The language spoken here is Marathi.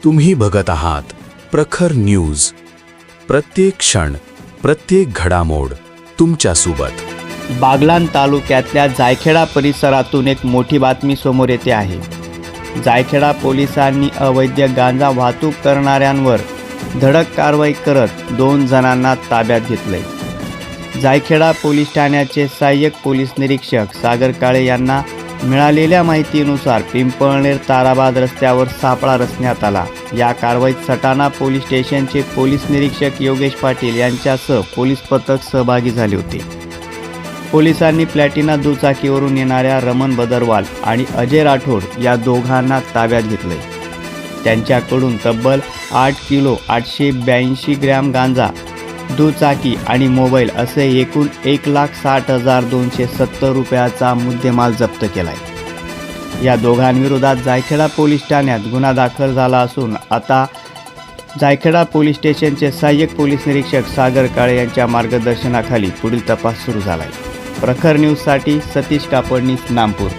तुम्ही बघत आहात प्रखर न्यूज. प्रत्येक क्षण, प्रत्येक घडामोड तुमच्यासोबत. बागलाण तालुक्यातल्या जायखेडा परिसरातून एक मोठी बातमी समोर येते आहे. जायखेडा पोलिसांनी अवैध गांजा वाहतूक करणाऱ्यांवर धडक कारवाई करत 2 जणांना ताब्यात घेतले. जायखेडा पोलीस ठाण्याचे सहाय्यक पोलीस निरीक्षक सागर काळे यांना मिळालेल्या माहितीनुसार पिंपळनेर ताराबाद रस्त्यावर सापळा रचण्यात आला. या कारवाईत सटाणा पोलीस स्टेशनचे पोलीस निरीक्षक योगेश पाटील यांच्यासह पोलीस पथक सहभागी झाले होते. पोलिसांनी प्लॅटिना दुचाकीवरून येणाऱ्या रमण बदरवाल आणि अजय राठोड या दोघांना ताब्यात घेतले. त्यांच्याकडून तब्बल 8 किलो 882 ग्रॅम गांजा, दुचाकी आणि मोबाईल असे एकूण 1,60,270 रुपयाचा मुद्देमाल जप्त केला आहे. या दोघांविरोधात जायखेडा पोलीस ठाण्यात गुन्हा दाखल झाला असून आता जायखेडा पोलीस स्टेशनचे सहाय्यक पोलीस निरीक्षक सागर काळे यांच्या मार्गदर्शनाखाली पुढील तपास सुरू झाला आहे. प्रखर न्यूजसाठी सतीश कापडनीस, नामपूर.